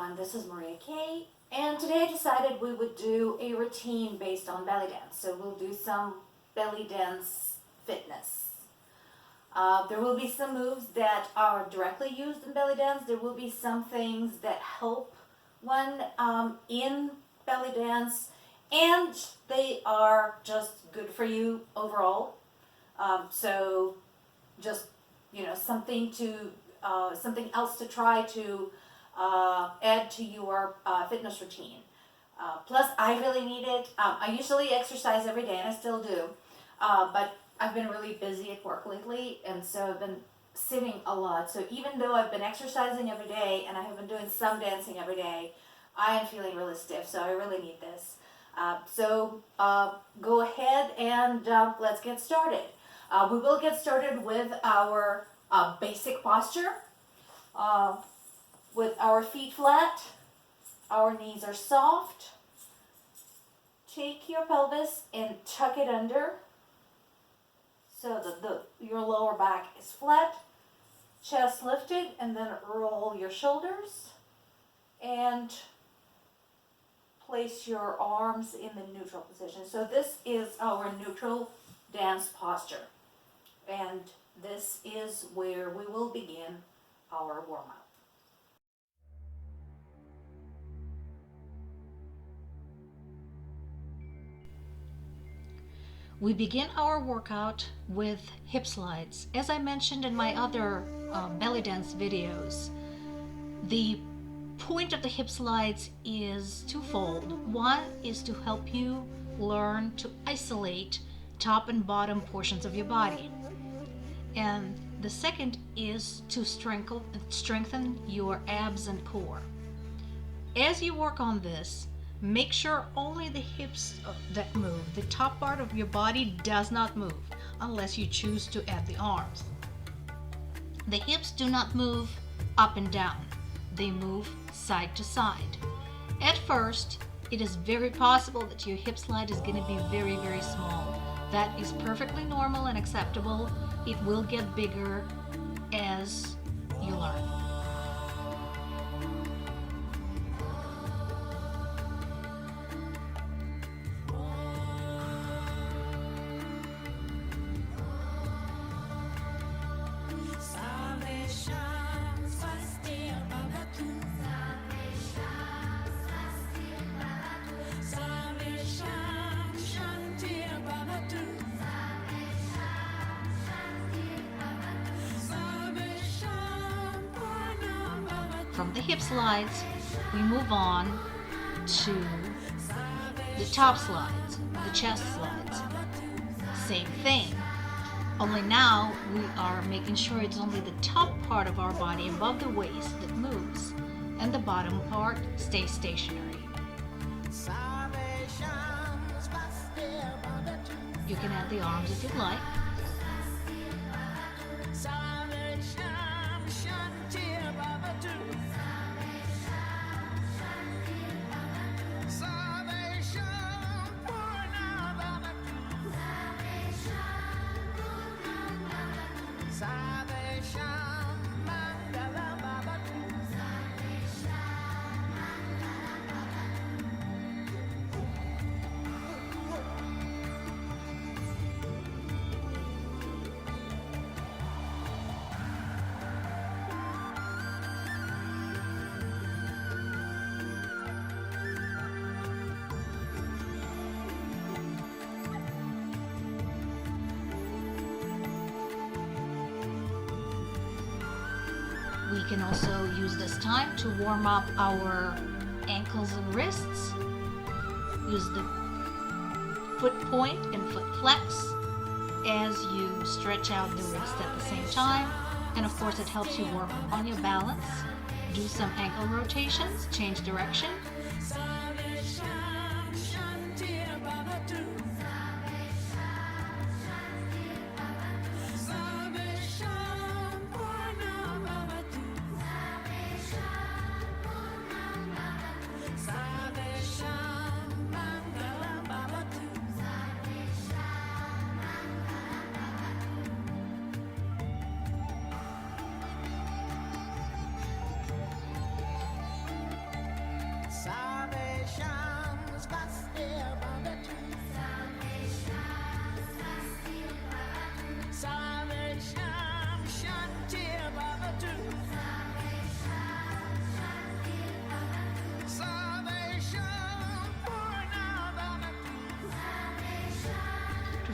everyone, this is Maria Kay, and today I decided we would do a routine based on belly dance. So we'll do some belly dance fitness. There will be some moves that are directly used in belly dance. There will be some things that help one in belly dance, and they are just good for you overall. So just, something else to try to add to your fitness routine. Plus, I really need it. I usually exercise every day, and I still do, but I've been really busy at work lately, and so I've been sitting a lot. So even though I've been exercising every day, and I have been doing some dancing every day, I am feeling really stiff, so I really need this. Go ahead and let's get started. We will get started with our basic posture. With our feet flat, our knees are soft. Take your pelvis and tuck it under so that your lower back is flat, chest lifted, and then roll your shoulders and place your arms in the neutral position. So this is our neutral dance posture, and this is where we will begin our warm-up. We begin our workout with hip slides. As I mentioned in my other belly dance videos, the point of the hip slides is twofold. One is to help you learn to isolate top and bottom portions of your body. And the second is to strengthen your abs and core. As you work on this, make sure only the hips that move. The top part of your body does not move unless you choose to add the arms. The hips do not move up and down. They move side to side. At first, it is very possible that your hip slide is going to be very, very small. That is perfectly normal and acceptable. It will get bigger as you learn. From the hip slides, we move on to the top slides, the chest slides. Same thing, only now we are making sure it's only the top part of our body above the waist that moves, and the bottom part stays stationary. You can add the arms if you'd like. We can also use this time to warm up our ankles and wrists. Use the foot point and foot flex as you stretch out the wrist at the same time. And of course, it helps you work on your balance. Do some ankle rotations, change direction.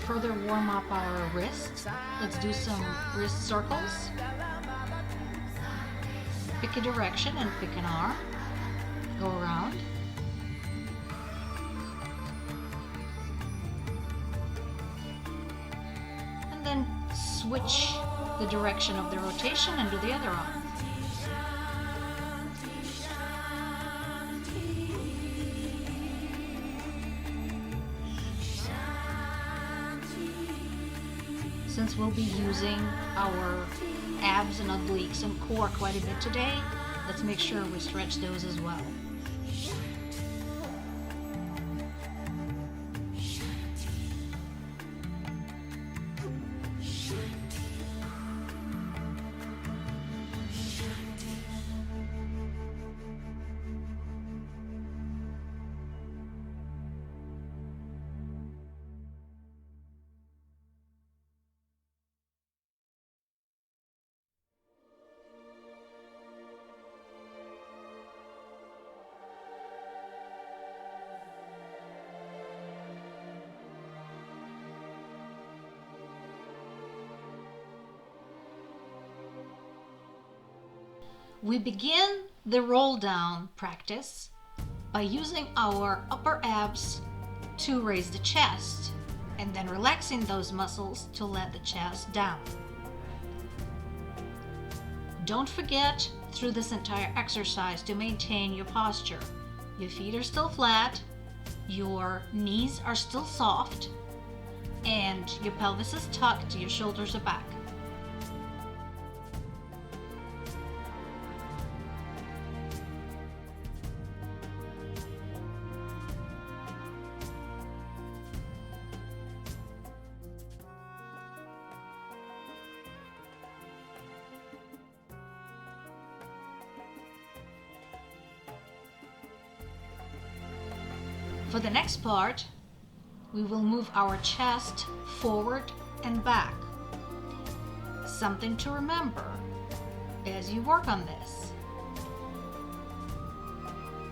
further warm up our wrists, let's do some wrist circles. Pick a direction and pick an arm. Go around. And then switch the direction of the rotation and do the other arm. Since we'll be using our abs and obliques and core quite a bit today, let's make sure we stretch those as well. We begin the roll down practice by using our upper abs to raise the chest and then relaxing those muscles to let the chest down. Don't forget through this entire exercise to maintain your posture. Your feet are still flat, your knees are still soft, and your pelvis is tucked, your shoulders are back. For the next part, we will move our chest forward and back. Something to remember as you work on this.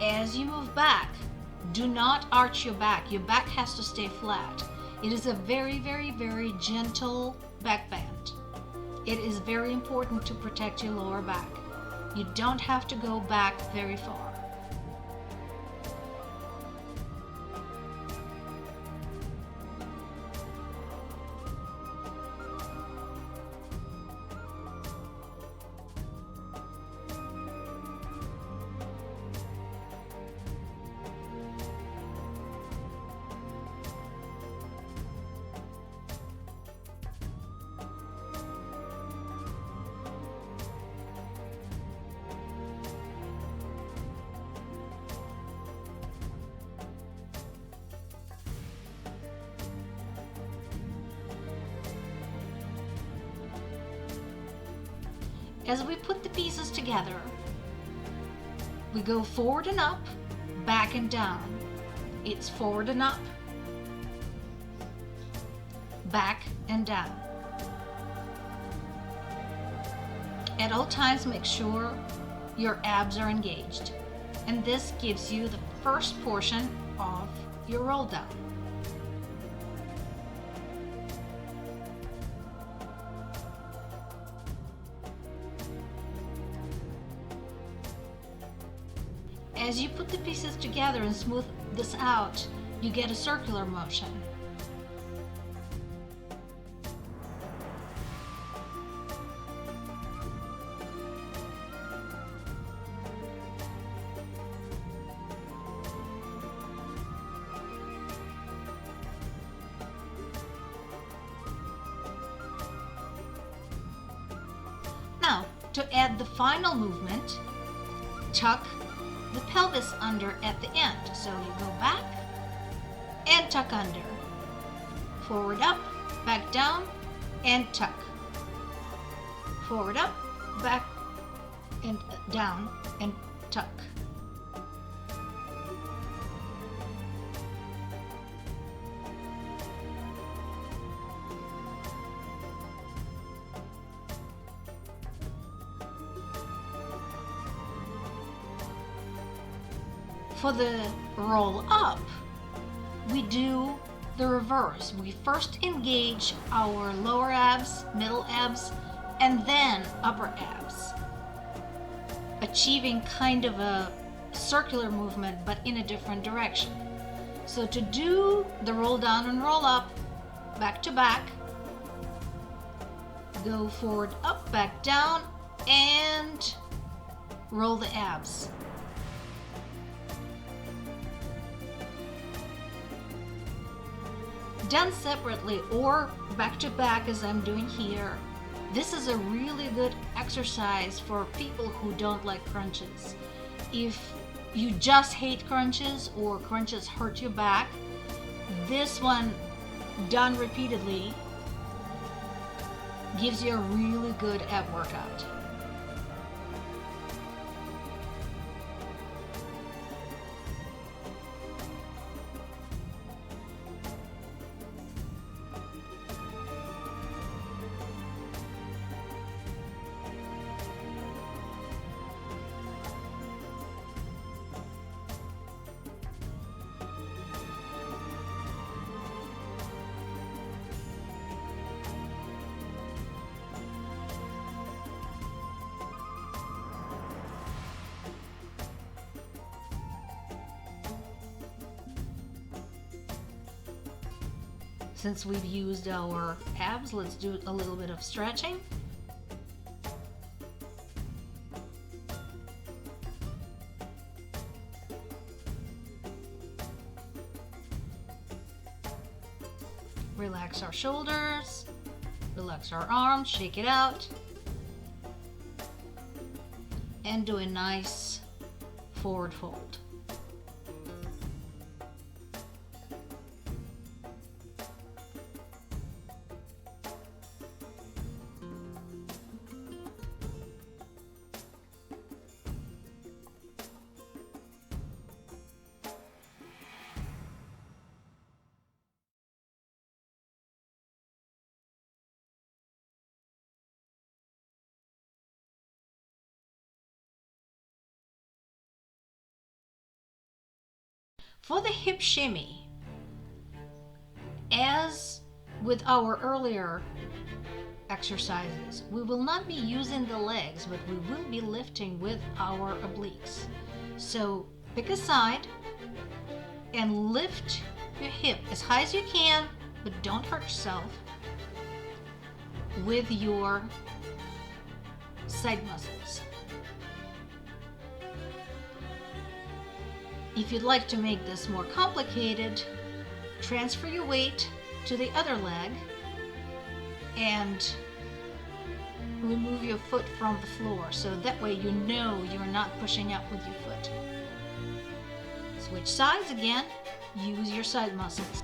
As you move back, do not arch your back. Your back has to stay flat. It is a very, very, very gentle back bend. It is very important to protect your lower back. You don't have to go back very far. As we put the pieces together, we go forward and up, back and down. It's forward and up, back and down. At all times, make sure your abs are engaged. And this gives you the first portion of your roll down. As you put the pieces together and smooth this out, you get a circular motion. Now, to add the final movement, tuck the pelvis under at the end. So you go back and tuck under. Forward up, back down, and tuck. Forward up, back and down, and tuck. For the roll up, we do the reverse. We first engage our lower abs, middle abs, and then upper abs, achieving kind of a circular movement but in a different direction. So to do the roll down and roll up, back to back, go forward, up, back, down, and roll the abs. Done separately or back to back as I'm doing here, this is a really good exercise for people who don't like crunches. If you just hate crunches or crunches hurt your back, this one done repeatedly gives you a really good ab workout. Since we've used our abs, let's do a little bit of stretching. Relax our shoulders, relax our arms, shake it out, and do a nice forward fold. For the hip shimmy, as with our earlier exercises, we will not be using the legs, but we will be lifting with our obliques. So pick a side and lift your hip as high as you can, but don't hurt yourself, with your side muscles. If you'd like to make this more complicated, transfer your weight to the other leg and remove your foot from the floor, so that way you know you're not pushing up with your foot. Switch sides again, use your side muscles.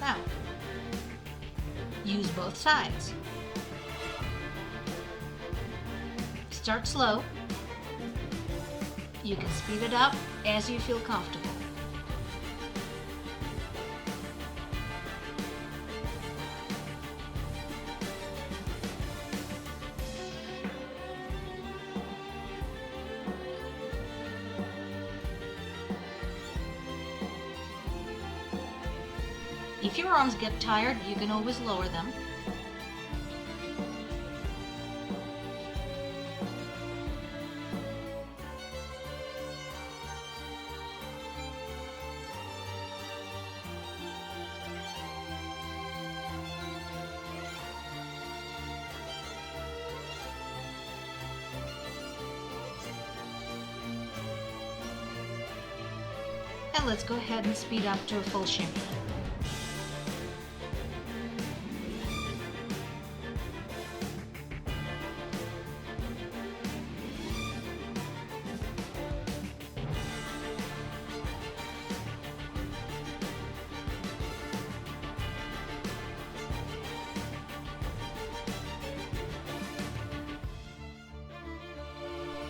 Now, use both sides. Start slow. You can speed it up as you feel comfortable. If your arms get tired, you can always lower them. And let's go ahead and speed up to a full shimmy.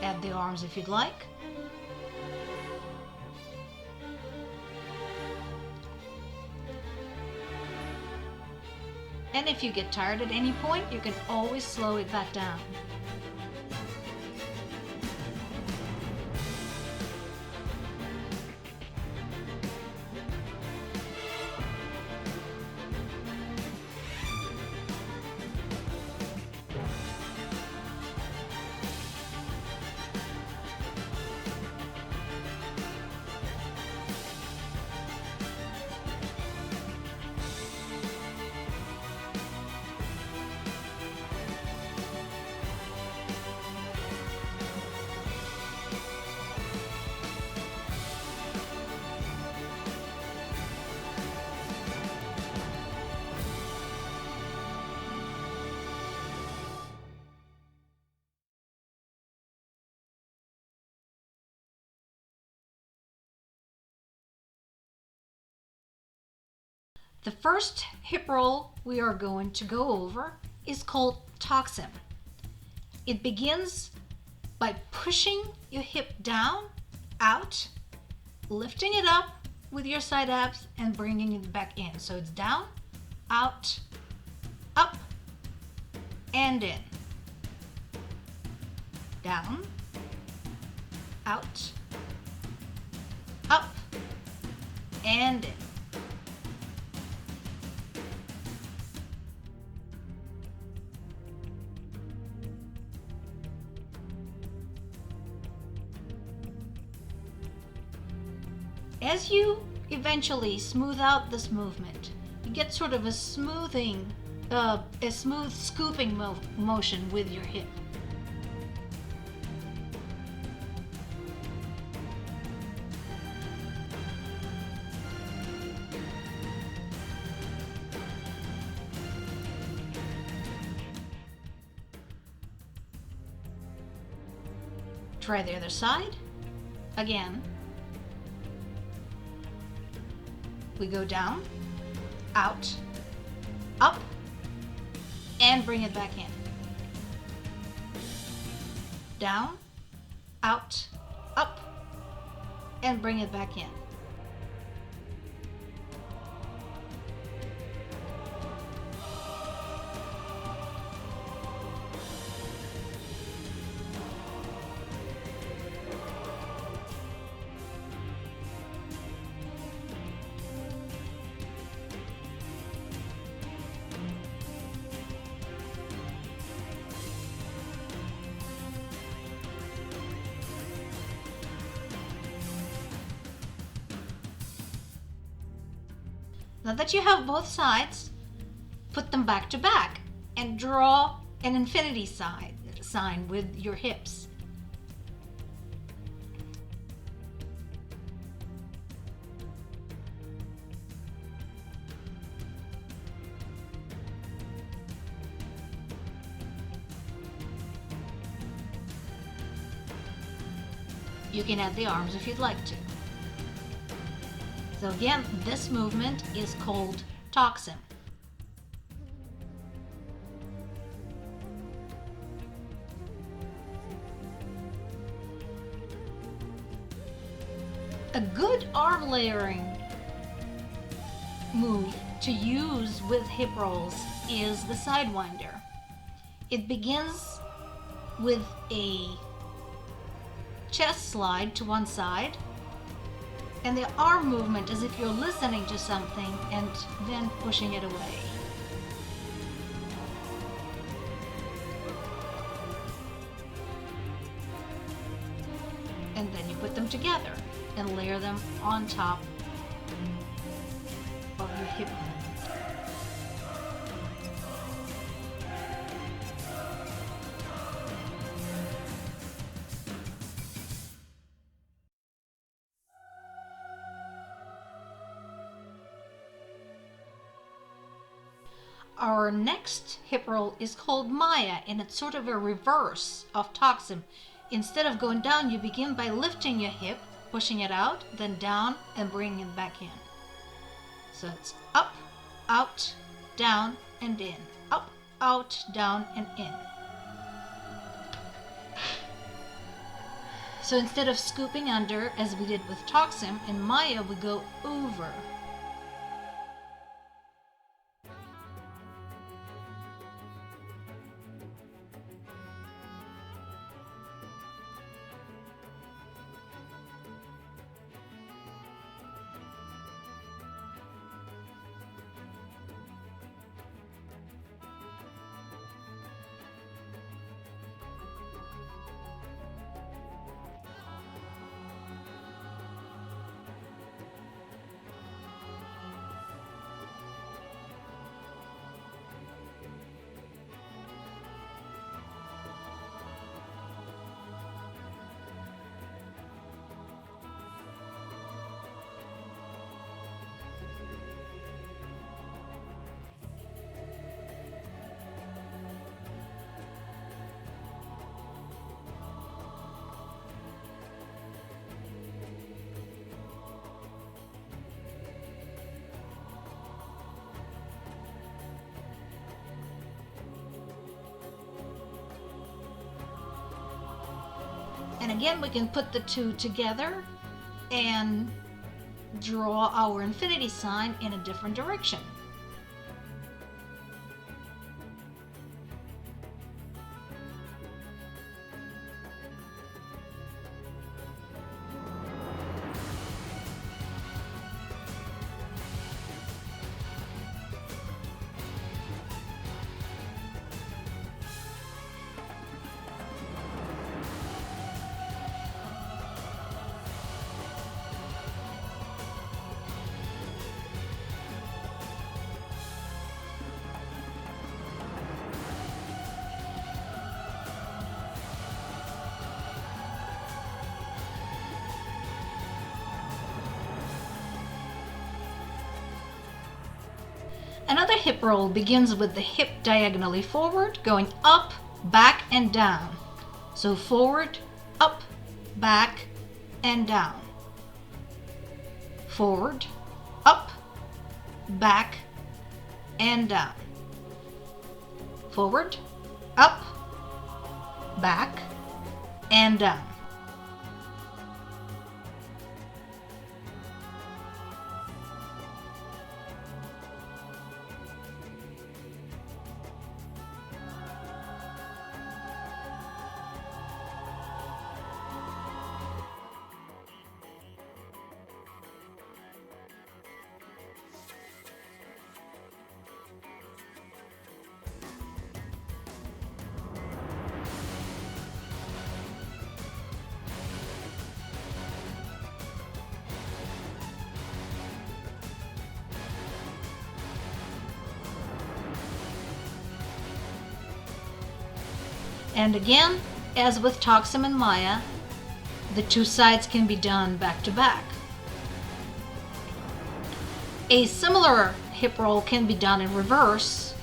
add the arms if you'd like. And if you get tired at any point, you can always slow it back down. The first hip roll we are going to go over is called Toxin. It begins by pushing your hip down, out, lifting it up with your side abs and bringing it back in. So it's down, out, up, and in. Down, out, up, and in. As you eventually smooth out this movement, you get sort of a smooth scooping motion with your hip. Try the other side. Again. We go down, out, up, and bring it back in. Down, out, up, and bring it back in. Now that you have both sides, put them back to back and draw an infinity sign with your hips. You can add the arms if you'd like to. So again, this movement is called Toxin. A good arm layering move to use with hip rolls is the sidewinder. It begins with a chest slide to one side, and the arm movement as if you're listening to something and then pushing it away. And then you put them together and layer them on top of your hip. Our next hip roll is called Maya, and it's sort of a reverse of Toxin. Instead of going down, you begin by lifting your hip, pushing it out, then down and bringing it back in. So it's up, out, down, and in. Up, out, down, and in. So instead of scooping under, as we did with Toxin, in Maya we go over. And again, we can put the two together and draw our infinity sign in a different direction. Another hip roll begins with the hip diagonally forward, going up, back, and down. So forward, up, back, and down. Forward, up, back, and down. Forward, up, back, and down. And again, as with Toxin and Maya, the two sides can be done back to back. A similar hip roll can be done in reverse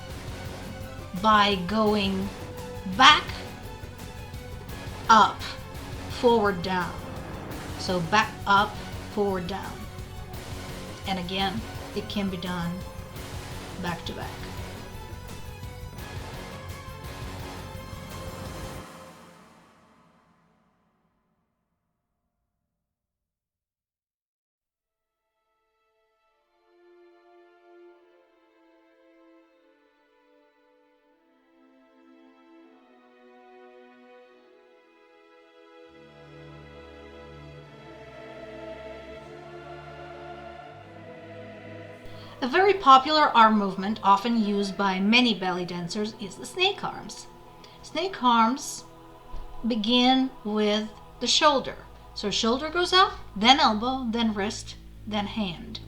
by going back, up, forward, down. So back, up, forward, down. And again, it can be done back to back. A very popular arm movement, often used by many belly dancers, is the snake arms. Snake arms begin with the shoulder. So shoulder goes up, then elbow, then wrist, then hand.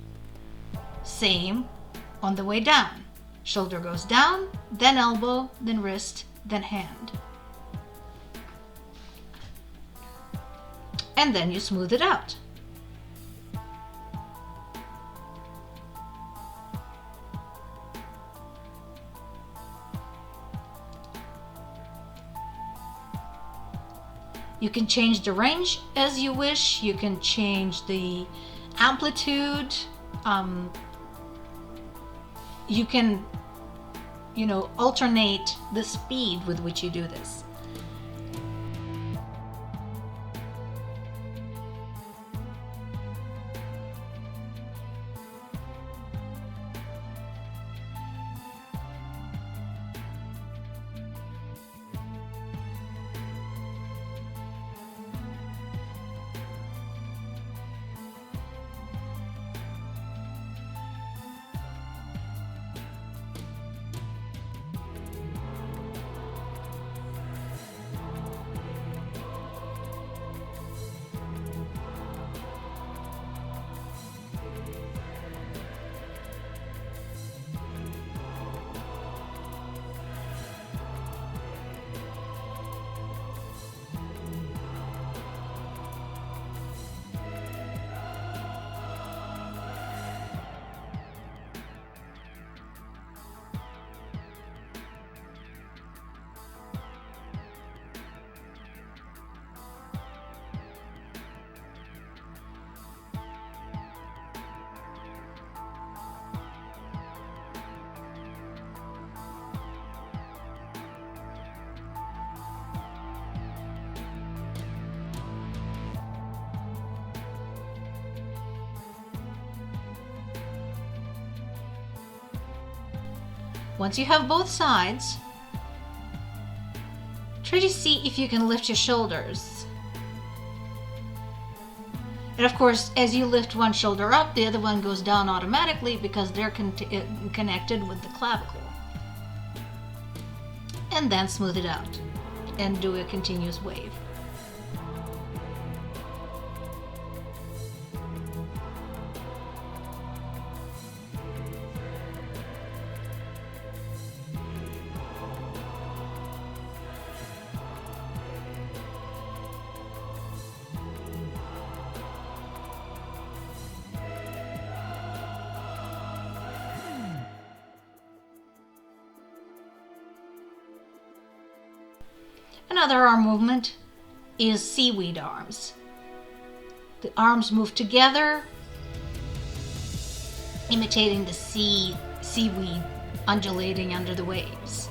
Same on the way down. Shoulder goes down, then elbow, then wrist, then hand. And then you smooth it out. You can change the range as you wish. You can change the amplitude. You can, alternate the speed with which you do this. Once you have both sides, try to see if you can lift your shoulders. And of course, as you lift one shoulder up, the other one goes down automatically because they're connected with the clavicle. And then smooth it out and do a continuous wave. Another arm movement is seaweed arms. The arms move together, imitating the seaweed undulating under the waves.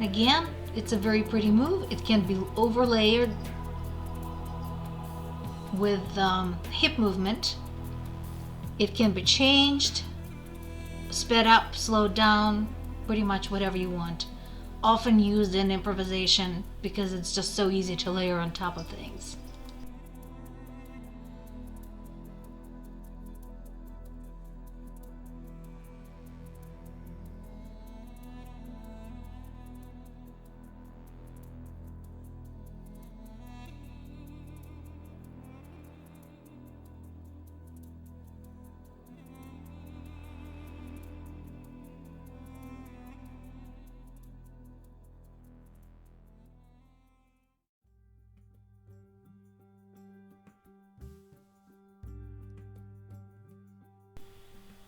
Again, it's a very pretty move. It can be overlaid with hip movement. It can be changed, sped up, slowed down, pretty much whatever you want. Often used in improvisation because it's just so easy to layer on top of things.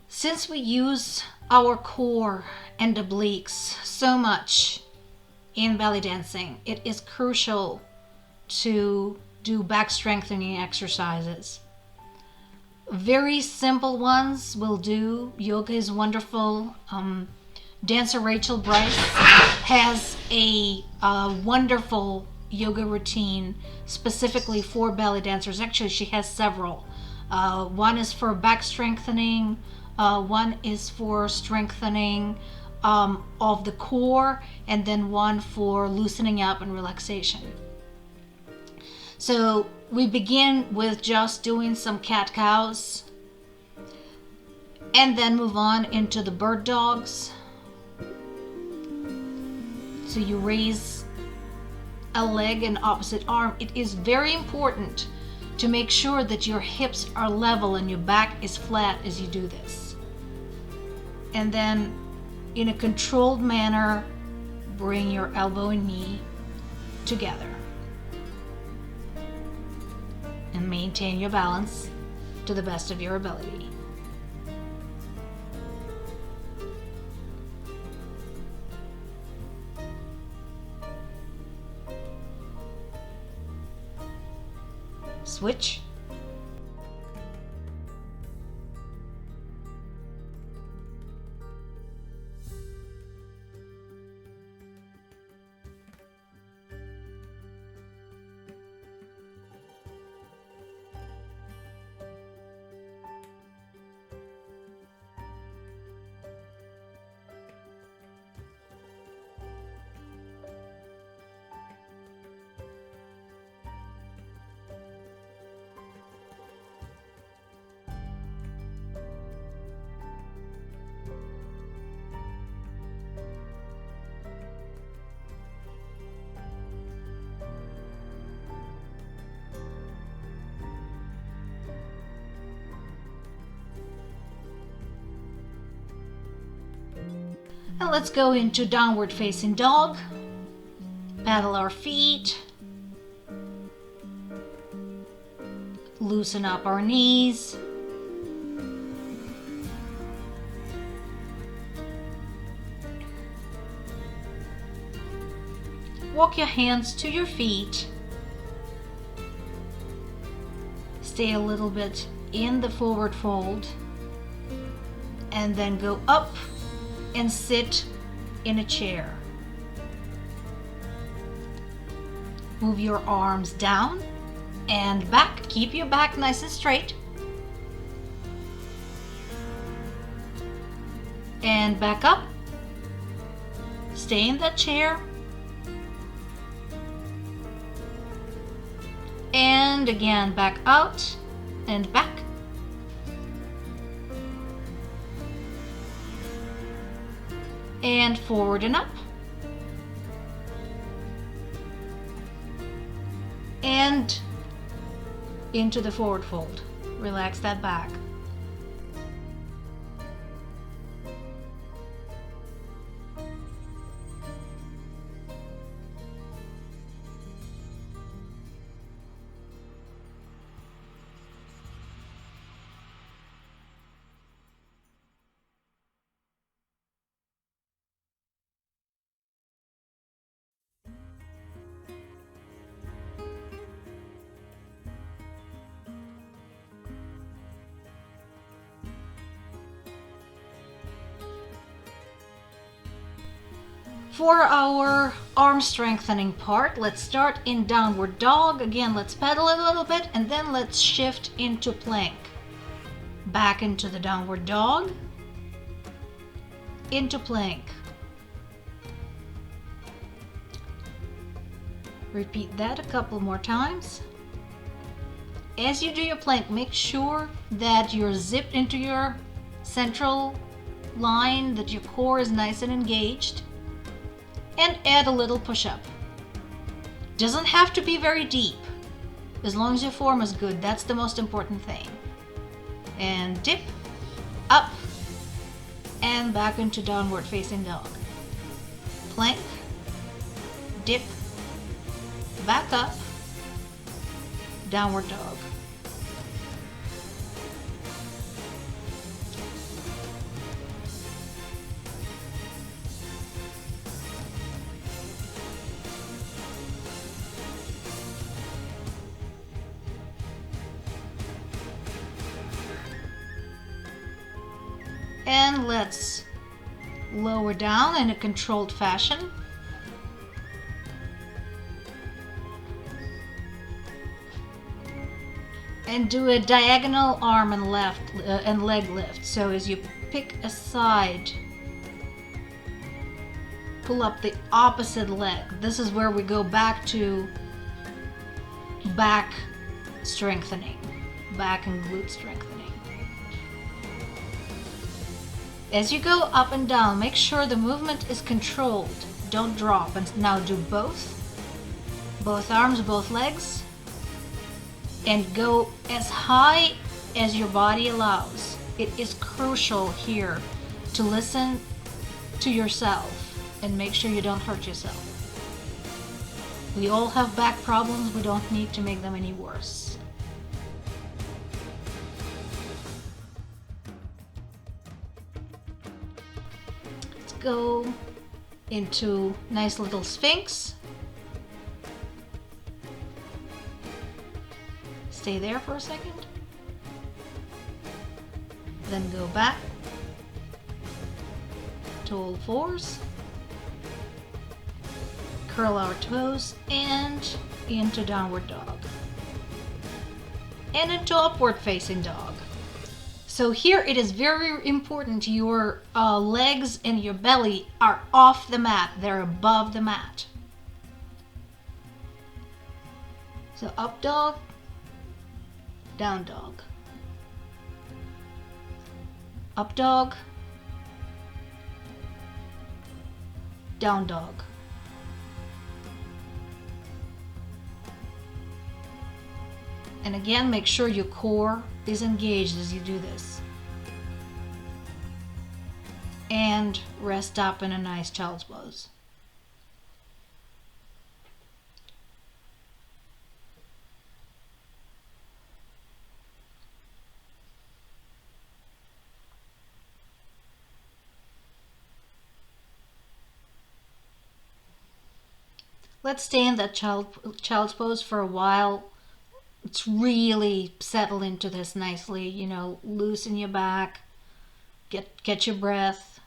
Since we use our core and obliques so much in belly dancing, it is crucial to do back strengthening exercises. Very simple ones will do. Yoga is wonderful. Dancer Rachel Bryce has a wonderful yoga routine specifically for belly dancers. Actually, she has several. One is for back strengthening. One is for strengthening of the core, and then one for loosening up and relaxation. So we begin with just doing some cat-cows and then move on into the bird dogs. So you raise a leg and opposite arm. It is very important to make sure that your hips are level and your back is flat as you do this. And then in a controlled manner, bring your elbow and knee together. And maintain your balance to the best of your ability. Switch. And let's go into downward facing dog. Paddle our feet. Loosen up our knees. Walk your hands to your feet. Stay a little bit in the forward fold. And then go up and sit in a chair. Move your arms down and back. Keep your back nice and straight. and back up. Stay in that chair. And again, back out and back. And forward and up. And into the forward fold. Relax that back. For our arm strengthening part, let's start in downward dog. Again, let's pedal a little bit and then let's shift into plank. Back into the downward dog, into plank. Repeat that a couple more times. As you do your plank, make sure that you're zipped into your central line, that your core is nice and engaged. And add a little push-up. Doesn't have to be very deep. As long as your form is good, that's the most important thing. And dip, up, and back into downward facing dog. Plank, dip, back up, downward dog. And let's lower down in a controlled fashion. And do a diagonal arm and leg lift. So as you pick a side, pull up the opposite leg. This is where we go back to back strengthening, back and glute strengthening. As you go up and down, make sure the movement is controlled. Don't drop. And now do both arms, both legs, and go as high as your body allows. It is crucial here to listen to yourself and make sure you don't hurt yourself. We all have back problems. We don't need to make them any worse. Go into nice little Sphinx. Stay there for a second. Then go back to all fours. Curl our toes and into downward dog. And into upward facing dog. So here it is very important your legs and your belly are off the mat. They're above the mat. So up dog, down dog. Up dog, down dog. And again, make sure your core is engaged as you do this. And rest up in a nice child's pose. Let's stay in that child's pose for a while. It's really settle into this nicely, you know, loosen your back, get your breath.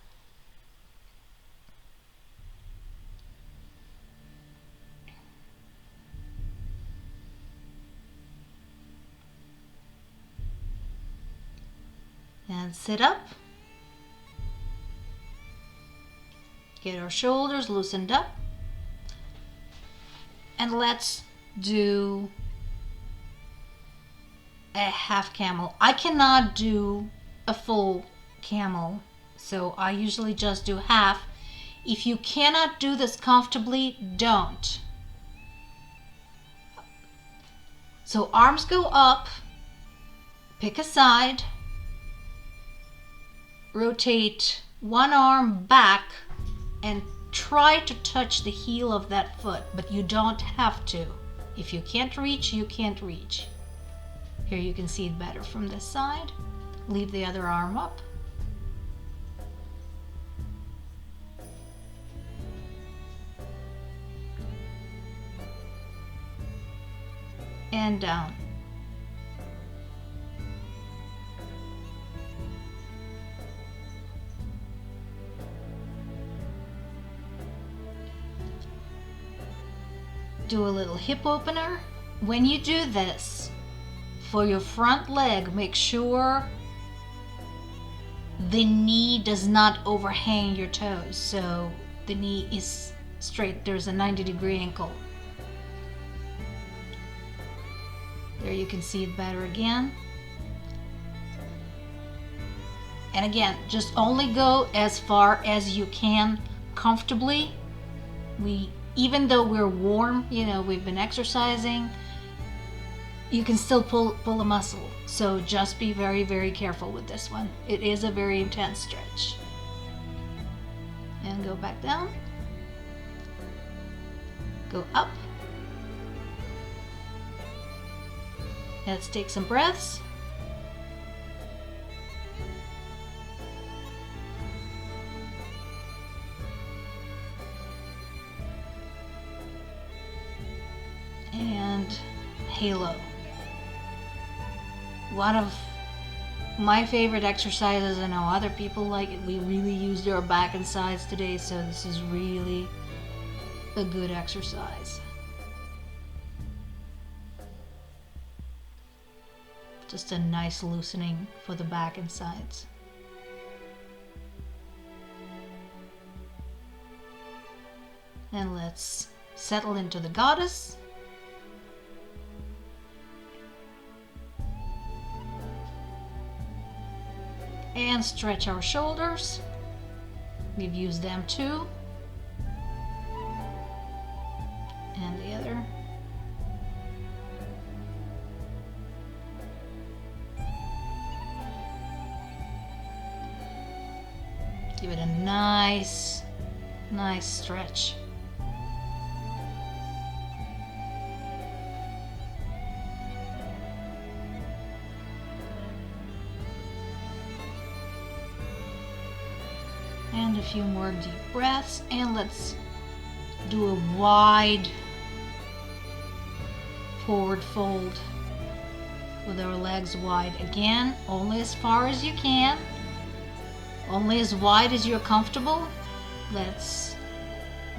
And sit up. Get our shoulders loosened up. And let's do a half camel. I cannot do a full camel, so I usually just do half. If you cannot do this comfortably, don't. So arms go up, pick a side, rotate one arm back, and try to touch the heel of that foot, but you don't have to. If you can't reach, you can't reach. Here you can see it better from this side. Leave the other arm up. And down. Do a little hip opener. When you do this, for your front leg, make sure the knee does not overhang your toes, so the knee is straight. There's a 90-degree ankle. There you can see it better again. And again, just only go as far as you can comfortably. Even though we're warm, we've been exercising, you can still pull a muscle. So just be very, very careful with this one. It is a very intense stretch. And go back down. Go up. Let's take some breaths. And halo. One of my favorite exercises. I know other people like it. We really used our back and sides today, so this is really a good exercise. Just a nice loosening for the back and sides. And let's settle into the goddess. And stretch our shoulders. We've used them too. And the other. Give it a nice stretch. And a few more deep breaths, and let's do a wide forward fold with our legs wide again, only as far as you can, only as wide as you're comfortable. Let's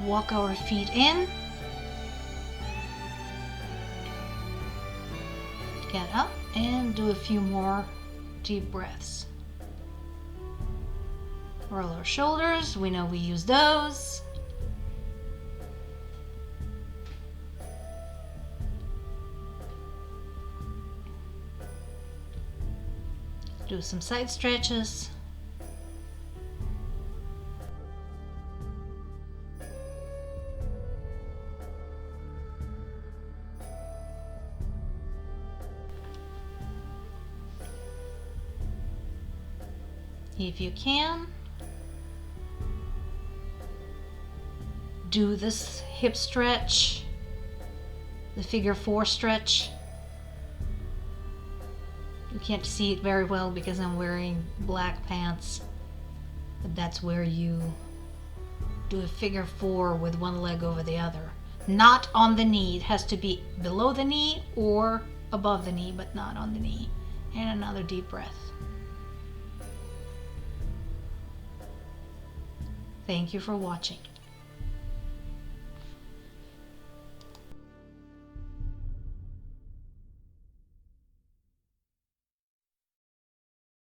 walk our feet in, get up, and do a few more deep breaths. Roll our shoulders, we know we use those. Do some side stretches. If you can, do this hip stretch, the figure 4 stretch. You can't see it very well because I'm wearing black pants, but that's where you do a figure 4 with one leg over the other. Not on the knee. It has to be below the knee or above the knee, but not on the knee. And another deep breath. Thank you for watching.